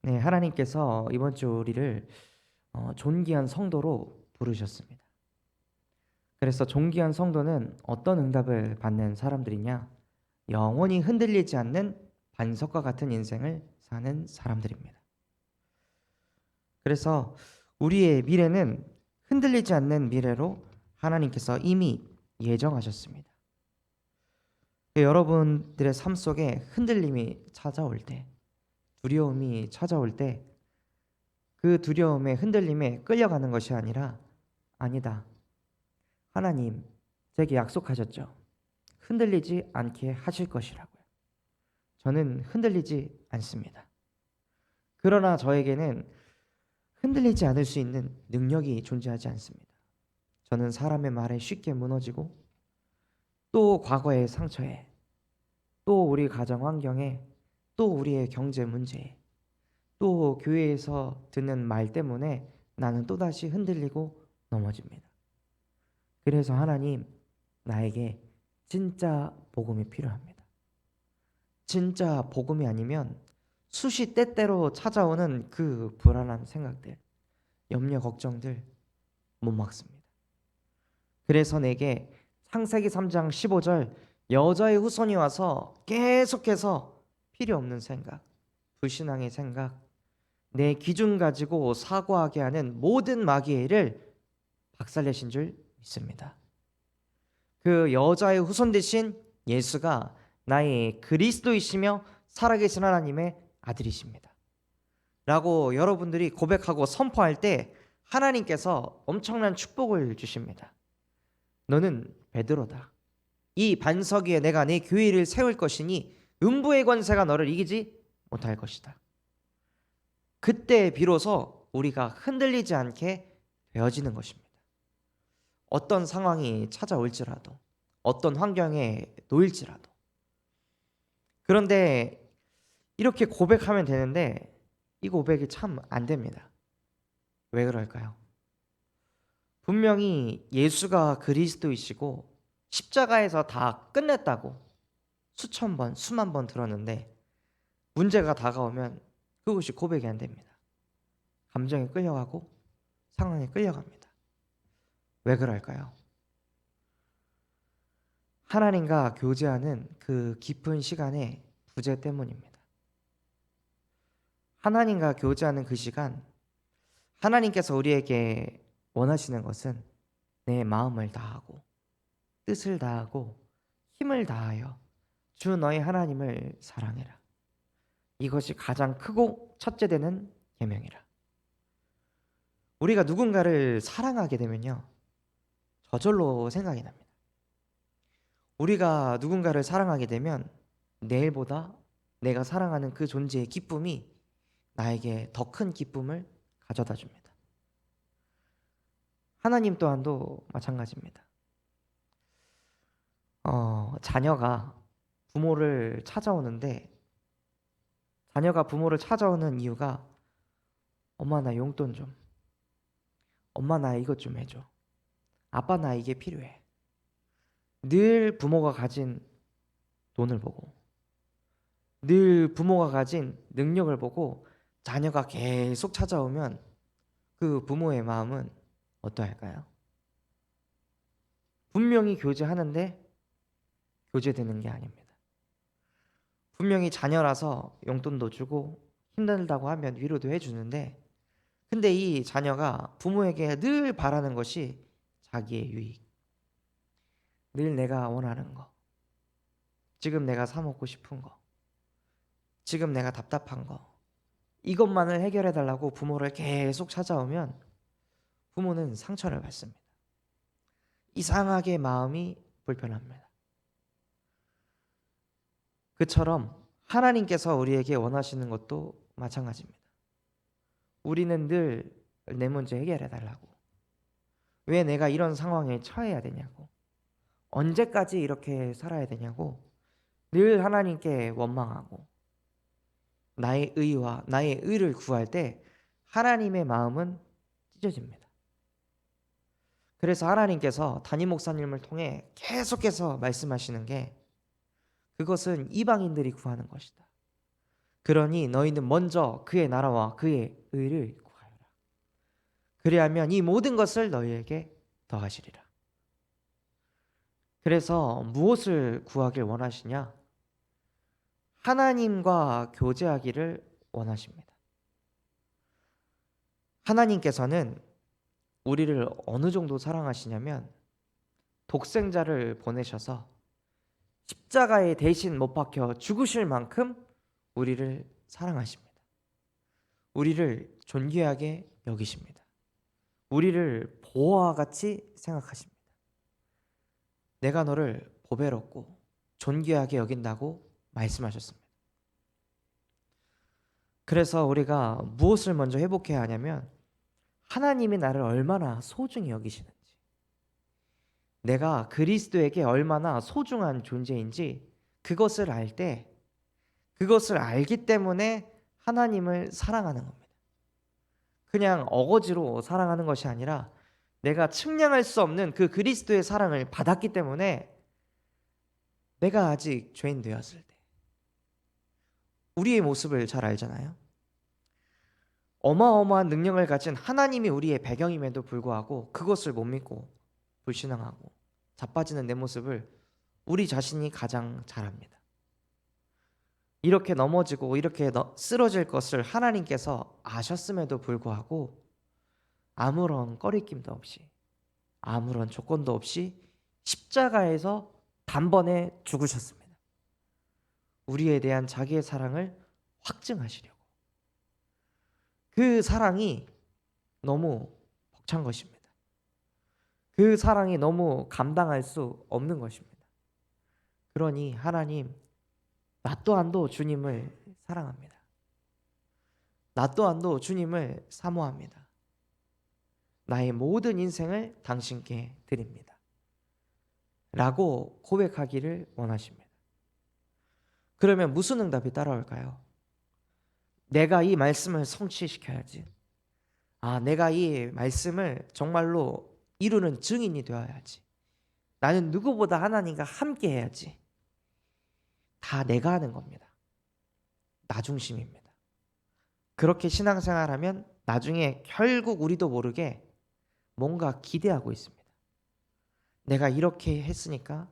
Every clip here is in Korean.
네, 하나님께서 이번 주 우리를 존귀한 성도로 부르셨습니다. 그래서 존귀한 성도는 어떤 응답을 받는 사람들이냐? 영원히 흔들리지 않는 반석과 같은 인생을 사는 사람들입니다. 그래서 우리의 미래는 흔들리지 않는 미래로 하나님께서 이미 예정하셨습니다. 여러분들의 삶 속에 흔들림이 찾아올 때, 두려움이 찾아올 때, 그 두려움에 흔들림에 끌려가는 것이 아니라 아니다. 하나님 제게 약속하셨죠. 흔들리지 않게 하실 것이라고요. 저는 흔들리지 않습니다. 그러나 저에게는 흔들리지 않을 수 있는 능력이 존재하지 않습니다. 저는 사람의 말에 쉽게 무너지고 또 과거의 상처에 또 우리 가정 환경에 또 우리의 경제 문제에 또 교회에서 듣는 말 때문에 나는 또다시 흔들리고 넘어집니다. 그래서 하나님, 나에게 진짜 복음이 필요합니다. 진짜 복음이 아니면 수시 때때로 찾아오는 그 불안한 생각들, 염려, 걱정들 못 막습니다. 그래서 내게 창세기 3장 15절 여자의 후손이 와서 계속해서 필요 없는 생각, 불신앙의 생각, 내 기준 가지고 사고하게 하는 모든 마귀의 일을 박살내신 줄 믿습니다. 그 여자의 후손 대신 예수가 나의 그리스도이시며 살아계신 하나님의 아들이십니다. 라고 여러분들이 고백하고 선포할 때 하나님께서 엄청난 축복을 주십니다. 너는 베드로다. 이 반석 위에 내가 내 교회를 세울 것이니 음부의 권세가 너를 이기지 못할 것이다. 그때 비로소 우리가 흔들리지 않게 되어지는 것입니다. 어떤 상황이 찾아올지라도 어떤 환경에 놓일지라도. 그런데 이렇게 고백하면 되는데 이 고백이 참 안 됩니다. 왜 그럴까요? 분명히 예수가 그리스도이시고 십자가에서 다 끝냈다고 수천 번, 수만 번 들었는데 문제가 다가오면 그것이 고백이 안 됩니다. 감정에 끌려가고 상황에 끌려갑니다. 왜 그럴까요? 하나님과 교제하는 그 깊은 시간의 부재 때문입니다. 하나님과 교제하는 그 시간, 하나님께서 우리에게 원하시는 것은 내 마음을 다하고 뜻을 다하고 힘을 다하여 주 너의 하나님을 사랑해라. 이것이 가장 크고 첫째 되는 계명이라. 우리가 누군가를 사랑하게 되면요, 저절로 생각이 납니다. 우리가 누군가를 사랑하게 되면 내일보다 내가 사랑하는 그 존재의 기쁨이 나에게 더 큰 기쁨을 가져다 줍니다. 하나님 또한도 마찬가지입니다. 자녀가 부모를 찾아오는데 자녀가 부모를 찾아오는 이유가 엄마 나 용돈 좀, 엄마 나 이것 좀 해줘, 아빠 나 이게 필요해. 늘 부모가 가진 돈을 보고 늘 부모가 가진 능력을 보고 자녀가 계속 찾아오면 그 부모의 마음은 어떠할까요? 분명히 교제하는데 교제되는 게 아닙니다. 분명히 자녀라서 용돈도 주고 힘들다고 하면 위로도 해주는데 근데 이 자녀가 부모에게 늘 바라는 것이 자기의 유익, 늘 내가 원하는 거, 지금 내가 사 먹고 싶은 거, 지금 내가 답답한 거, 이것만을 해결해 달라고 부모를 계속 찾아오면 부모는 상처를 받습니다. 이상하게 마음이 불편합니다. 그처럼 하나님께서 우리에게 원하시는 것도 마찬가지입니다. 우리는 늘 내 문제 해결해 달라고, 왜 내가 이런 상황에 처해야 되냐고, 언제까지 이렇게 살아야 되냐고 늘 하나님께 원망하고 나의 의와 나의 의를 구할 때 하나님의 마음은 찢어집니다. 그래서 하나님께서 담임 목사님을 통해 계속해서 말씀하시는 게 그것은 이방인들이 구하는 것이다. 그러니 너희는 먼저 그의 나라와 그의 의를 구하여라. 그리하면 이 모든 것을 너희에게 더하시리라. 그래서 무엇을 구하길 원하시냐? 하나님과 교제하기를 원하십니다. 하나님께서는 우리를 어느 정도 사랑하시냐면 독생자를 보내셔서 십자가에 대신 못 박혀 죽으실 만큼 우리를 사랑하십니다. 우리를 존귀하게 여기십니다. 우리를 보화와 같이 생각하십니다. 내가 너를 보배롭고 존귀하게 여긴다고 말씀하셨습니다. 그래서 우리가 무엇을 먼저 회복해야 하냐면 하나님이 나를 얼마나 소중히 여기시는지, 내가 그리스도에게 얼마나 소중한 존재인지 그것을 알 때, 그것을 알기 때문에 하나님을 사랑하는 겁니다. 그냥 어거지로 사랑하는 것이 아니라 내가 측량할 수 없는 그 그리스도의 사랑을 받았기 때문에, 내가 아직 죄인 되었을 때 우리의 모습을 잘 알잖아요. 어마어마한 능력을 가진 하나님이 우리의 배경임에도 불구하고 그것을 못 믿고 불신앙하고 자빠지는 내 모습을 우리 자신이 가장 잘 압니다. 이렇게 넘어지고 이렇게 쓰러질 것을 하나님께서 아셨음에도 불구하고 아무런 꺼리낌도 없이, 아무런 조건도 없이 십자가에서 단번에 죽으셨습니다. 우리에 대한 자기의 사랑을 확증하시려고. 그 사랑이 너무 벅찬 것입니다. 그 사랑이 너무 감당할 수 없는 것입니다. 그러니 하나님, 나 또한도 주님을 사랑합니다. 나 또한도 주님을 사모합니다. 나의 모든 인생을 당신께 드립니다. 라고 고백하기를 원하십니다. 그러면 무슨 응답이 따라올까요? 내가 이 말씀을 성취시켜야지. 내가 이 말씀을 정말로 이루는 증인이 되어야지. 나는 누구보다 하나님과 함께 해야지. 다 내가 하는 겁니다. 나 중심입니다. 그렇게 신앙생활하면 나중에 결국 우리도 모르게 뭔가 기대하고 있습니다. 내가 이렇게 했으니까,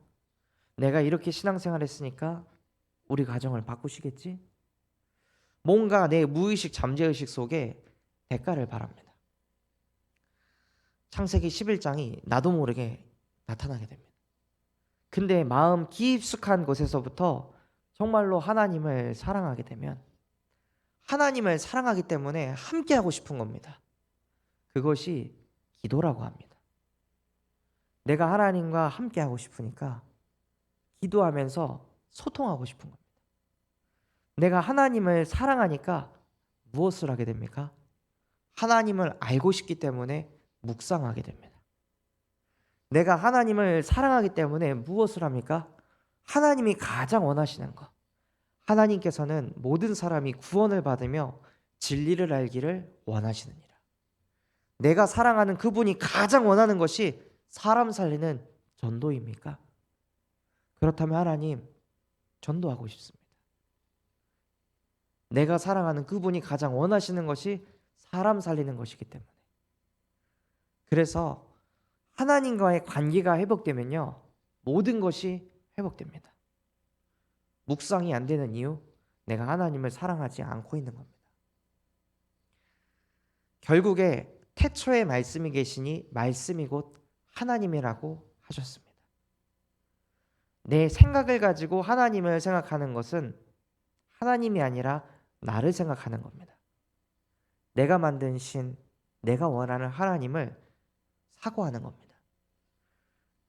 내가 이렇게 신앙생활 했으니까 우리 가정을 바꾸시겠지? 뭔가 내 무의식 잠재의식 속에 대가를 바랍니다. 창세기 11장이 나도 모르게 나타나게 됩니다. 근데 마음 깊숙한 곳에서부터 정말로 하나님을 사랑하게 되면, 하나님을 사랑하기 때문에 함께하고 싶은 겁니다. 그것이 기도라고 합니다. 내가 하나님과 함께하고 싶으니까 기도하면서 소통하고 싶은 겁니다. 내가 하나님을 사랑하니까 무엇을 하게 됩니까? 하나님을 알고 싶기 때문에 묵상하게 됩니다. 내가 하나님을 사랑하기 때문에 무엇을 합니까? 하나님이 가장 원하시는 것. 하나님께서는 모든 사람이 구원을 받으며 진리를 알기를 원하시느니라. 내가 사랑하는 그분이 가장 원하는 것이 사람 살리는 전도입니까? 그렇다면 하나님, 전도하고 싶습니다. 내가 사랑하는 그분이 가장 원하시는 것이 사람 살리는 것이기 때문에. 그래서 하나님과의 관계가 회복되면요, 모든 것이 회복됩니다. 묵상이 안 되는 이유, 내가 하나님을 사랑하지 않고 있는 겁니다. 결국에 태초에 말씀이 계시니 말씀이 곧 하나님이라고 하셨습니다. 내 생각을 가지고 하나님을 생각하는 것은 하나님이 아니라 나를 생각하는 겁니다. 내가 만든 신, 내가 원하는 하나님을 사고하는 겁니다.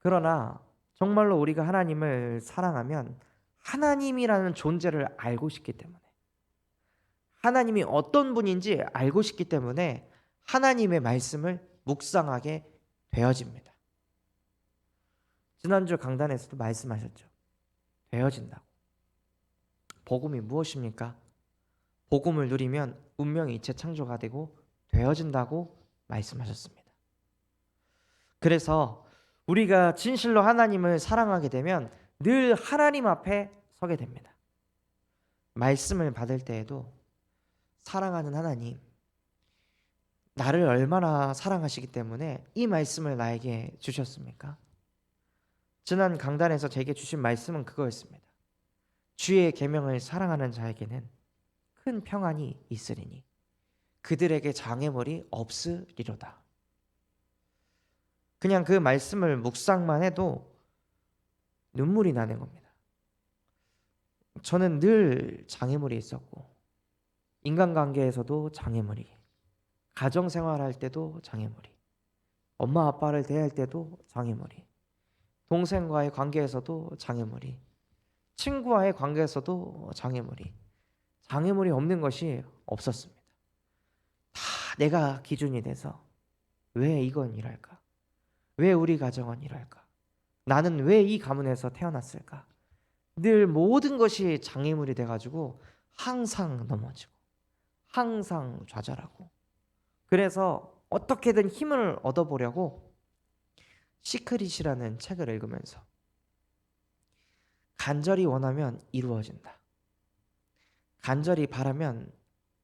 그러나 정말로 우리가 하나님을 사랑하면 하나님이라는 존재를 알고 싶기 때문에, 하나님이 어떤 분인지 알고 싶기 때문에 하나님의 말씀을 묵상하게 되어집니다. 지난주 강단에서도 말씀하셨죠. 되어진다고. 복음이 무엇입니까? 복음을 누리면 운명이 이체 창조가 되고 되어진다고 말씀하셨습니다. 그래서 우리가 진실로 하나님을 사랑하게 되면 늘 하나님 앞에 서게 됩니다. 말씀을 받을 때에도 사랑하는 하나님, 나를 얼마나 사랑하시기 때문에 이 말씀을 나에게 주셨습니까? 지난 강단에서 제게 주신 말씀은 그거였습니다. 주의 계명을 사랑하는 자에게는 큰 평안이 있으리니 그들에게 장애물이 없으리로다. 그냥 그 말씀을 묵상만 해도 눈물이 나는 겁니다. 저는 늘 장애물이 있었고, 인간관계에서도 장애물이, 가정생활할 때도 장애물이, 엄마 아빠를 대할 때도 장애물이, 동생과의 관계에서도 장애물이, 친구와의 관계에서도 장애물이 없는 것이 없었습니다. 다 내가 기준이 돼서 왜 이건 이럴까? 왜 우리 가정은 이럴까? 나는 왜 이 가문에서 태어났을까? 늘 모든 것이 장애물이 돼가지고 항상 넘어지고 항상 좌절하고, 그래서 어떻게든 힘을 얻어보려고 시크릿이라는 책을 읽으면서 간절히 원하면 이루어진다. 간절히 바라면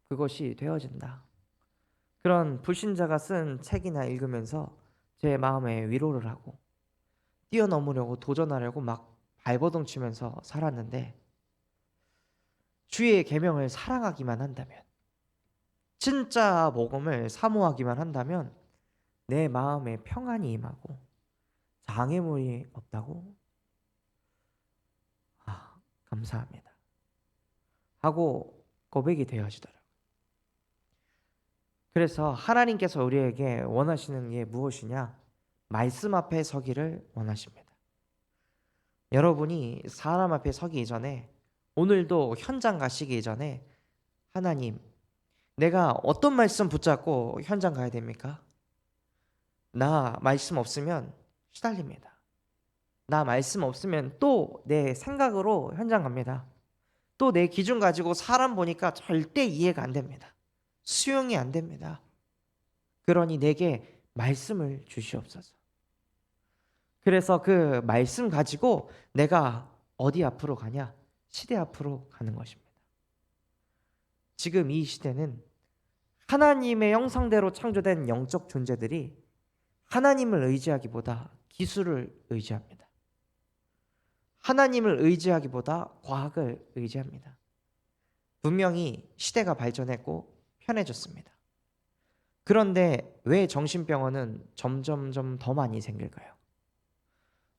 그것이 되어진다. 그런 불신자가 쓴 책이나 읽으면서 제 마음에 위로를 하고 뛰어넘으려고 도전하려고 막 발버둥 치면서 살았는데, 주의 계명을 사랑하기만 한다면, 진짜 복음을 사모하기만 한다면 내 마음에 평안이 임하고 장애물이 없다고 감사합니다 하고 고백이 되어지더라고요. 그래서 하나님께서 우리에게 원하시는 게 무엇이냐? 말씀 앞에 서기를 원하십니다. 여러분이 사람 앞에 서기 이전에, 오늘도 현장 가시기 이전에 하나님, 내가 어떤 말씀 붙잡고 현장 가야 됩니까? 나 말씀 없으면 시달립니다. 나 말씀 없으면 또 내 생각으로 현장 갑니다. 또 내 기준 가지고 사람 보니까 절대 이해가 안 됩니다. 수용이 안 됩니다. 그러니 내게 말씀을 주시옵소서. 그래서 그 말씀 가지고 내가 어디 앞으로 가냐? 시대 앞으로 가는 것입니다. 지금 이 시대는 하나님의 형상대로 창조된 영적 존재들이 하나님을 의지하기보다 기술을 의지합니다. 하나님을 의지하기보다 과학을 의지합니다. 분명히 시대가 발전했고 편해졌습니다. 그런데 왜 정신병원은 점점점 더 많이 생길까요?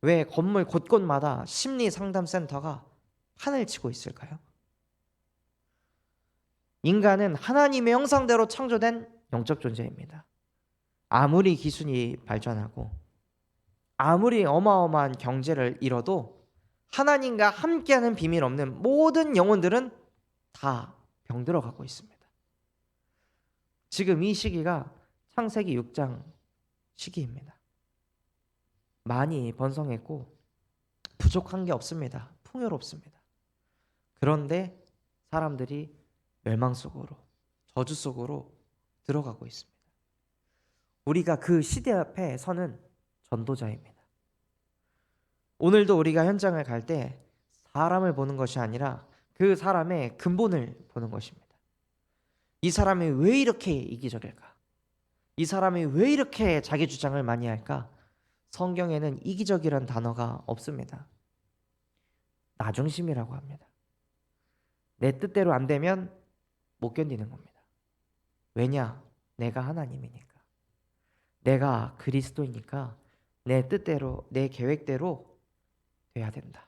왜 건물 곳곳마다 심리상담센터가 판을 치고 있을까요? 인간은 하나님의 형상대로 창조된 영적 존재입니다. 아무리 기술이 발전하고 아무리 어마어마한 경제를 이뤄도 하나님과 함께하는 비밀 없는 모든 영혼들은 다 병들어가고 있습니다. 지금 이 시기가 창세기 6장 시기입니다. 많이 번성했고 부족한 게 없습니다. 풍요롭습니다. 그런데 사람들이 멸망 속으로, 저주 속으로 들어가고 있습니다. 우리가 그 시대 앞에 서는 전도자입니다. 오늘도 우리가 현장을 갈 때 사람을 보는 것이 아니라 그 사람의 근본을 보는 것입니다. 이 사람이 왜 이렇게 이기적일까? 이 사람이 왜 이렇게 자기 주장을 많이 할까? 성경에는 이기적이란 단어가 없습니다. 나중심이라고 합니다. 내 뜻대로 안 되면 못 견디는 겁니다. 왜냐? 내가 하나님이니까. 내가 그리스도이니까 내 뜻대로, 내 계획대로 돼야 된다.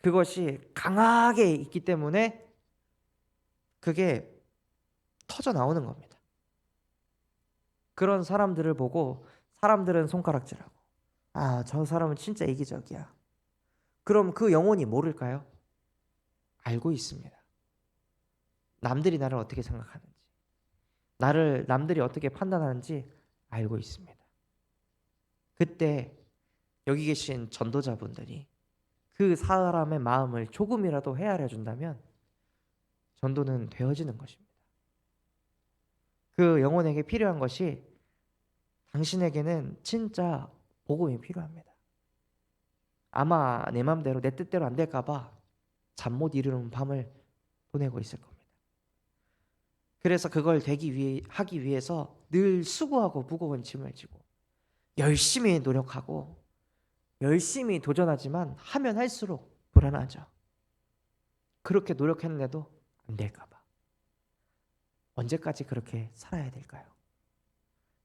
그것이 강하게 있기 때문에 그게 터져 나오는 겁니다. 그런 사람들을 보고 사람들은 손가락질하고, 아, 저 사람은 진짜 이기적이야. 그럼 그 영혼이 모를까요? 알고 있습니다. 남들이 나를 어떻게 생각하는지, 나를 남들이 어떻게 판단하는지 알고 있습니다. 그때 여기 계신 전도자분들이 그 사람의 마음을 조금이라도 헤아려 준다면 전도는 되어지는 것입니다. 그 영혼에게 필요한 것이, 당신에게는 진짜 복음이 필요합니다. 아마 내 맘대로 내 뜻대로 안 될까 봐 잠 못 이루는 밤을 보내고 있을 겁니다. 그래서 그걸 하기 위해서 늘 수고하고 무거운 짐을 지고 열심히 노력하고 열심히 도전하지만 하면 할수록 불안하죠. 그렇게 노력했는데도 안 될까 봐. 언제까지 그렇게 살아야 될까요?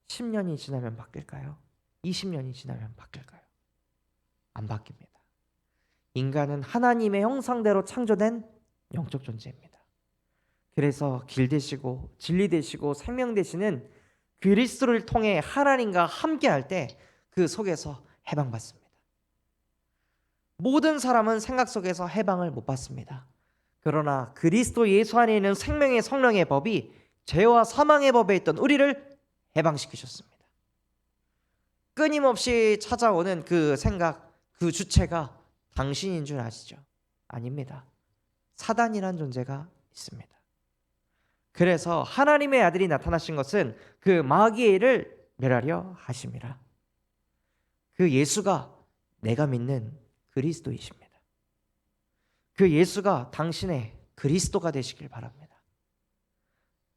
10년이 지나면 바뀔까요? 20년이 지나면 바뀔까요? 안 바뀝니다. 인간은 하나님의 형상대로 창조된 영적 존재입니다. 그래서 길 되시고 진리 되시고 생명 되시는 그리스도를 통해 하나님과 함께할 때 그 속에서 해방받습니다. 모든 사람은 생각 속에서 해방을 못 받습니다. 그러나 그리스도 예수 안에 있는 생명의 성령의 법이 죄와 사망의 법에 있던 우리를 해방시키셨습니다. 끊임없이 찾아오는 그 생각, 그 주체가 당신인 줄 아시죠? 아닙니다. 사단이란 존재가 있습니다. 그래서 하나님의 아들이 나타나신 것은 그 마귀의 일을 멸하려 하심이라. 그 예수가 내가 믿는 그리스도이십니다. 그 예수가 당신의 그리스도가 되시길 바랍니다.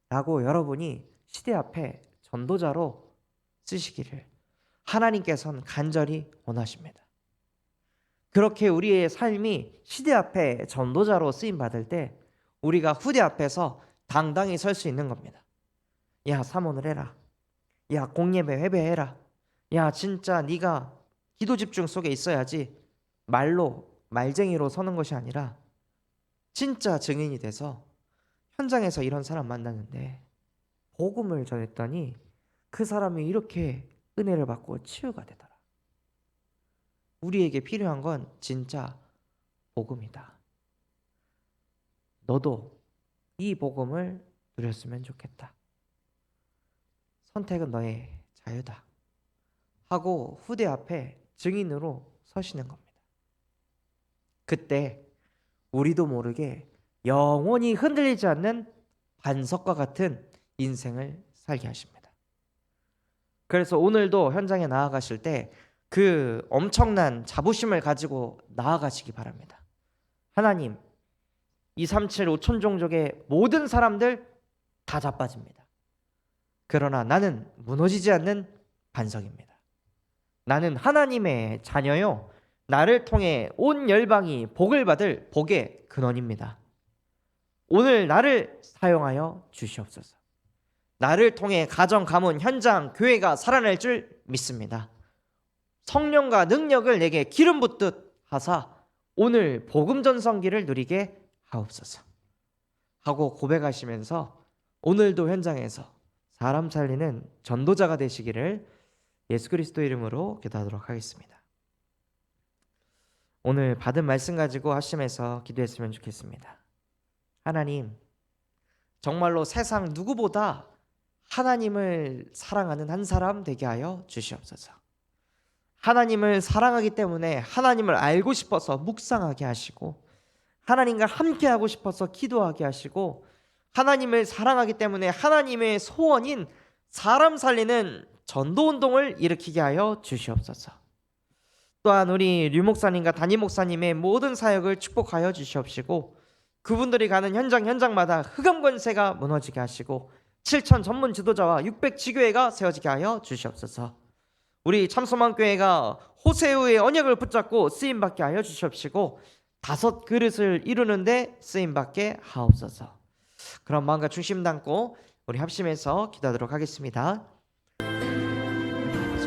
라고 여러분이 시대 앞에 전도자로 쓰시기를 하나님께서는 간절히 원하십니다. 그렇게 우리의 삶이 시대 앞에 전도자로 쓰임 받을 때 우리가 후대 앞에서 당당히 설 수 있는 겁니다. 야, 사모를 해라. 야, 공예배 회배해라. 야, 진짜 네가 기도 집중 속에 있어야지. 말쟁이로 서는 것이 아니라 진짜 증인이 돼서 현장에서 이런 사람 만났는데 복음을 전했더니 그 사람이 이렇게 은혜를 받고 치유가 되더라. 우리에게 필요한 건 진짜 복음이다. 너도 이 복음을 누렸으면 좋겠다. 선택은 너의 자유다. 하고 후대 앞에 증인으로 서시는 겁니다. 그때 우리도 모르게 영원히 흔들리지 않는 반석과 같은 인생을 살게 하십니다. 그래서 오늘도 현장에 나아가실 때 그 엄청난 자부심을 가지고 나아가시기 바랍니다. 하나님, 237 5천 종족의 모든 사람들 다 자빠집니다. 그러나 나는 무너지지 않는 반석입니다. 나는 하나님의 자녀요, 나를 통해 온 열방이 복을 받을 복의 근원입니다. 오늘 나를 사용하여 주시옵소서. 나를 통해 가정, 가문, 현장, 교회가 살아날 줄 믿습니다. 성령과 능력을 내게 기름 붓듯 하사 오늘 복음 전성기를 누리게 하옵소서 하고 고백하시면서 오늘도 현장에서 사람 살리는 전도자가 되시기를 예수 그리스도 이름으로 기도하도록 하겠습니다. 오늘 받은 말씀 가지고 합심해서 기도했으면 좋겠습니다. 하나님, 정말로 세상 누구보다 하나님을 사랑하는 한 사람 되게 하여 주시옵소서. 하나님을 사랑하기 때문에 하나님을 알고 싶어서 묵상하게 하시고 하나님과 함께하고 싶어서 기도하게 하시고 하나님을 사랑하기 때문에 하나님의 소원인 사람 살리는 전도운동을 일으키게 하여 주시옵소서. 또한 우리 류 목사님과 담임 목사님의 모든 사역을 축복하여 주시옵시고 그분들이 가는 현장마다 흑암 권세가 무너지게 하시고 7,000 전문 지도자와 600 지교회가 세워지게 하여 주시옵소서. 우리 참소망교회가 호세우의 언약을 붙잡고 쓰임받게 하여 주시옵시고 5 그릇을 이루는데 쓰임받게 하옵소서. 그런 마음과 중심 담고 우리 합심해서 기도하도록 하겠습니다.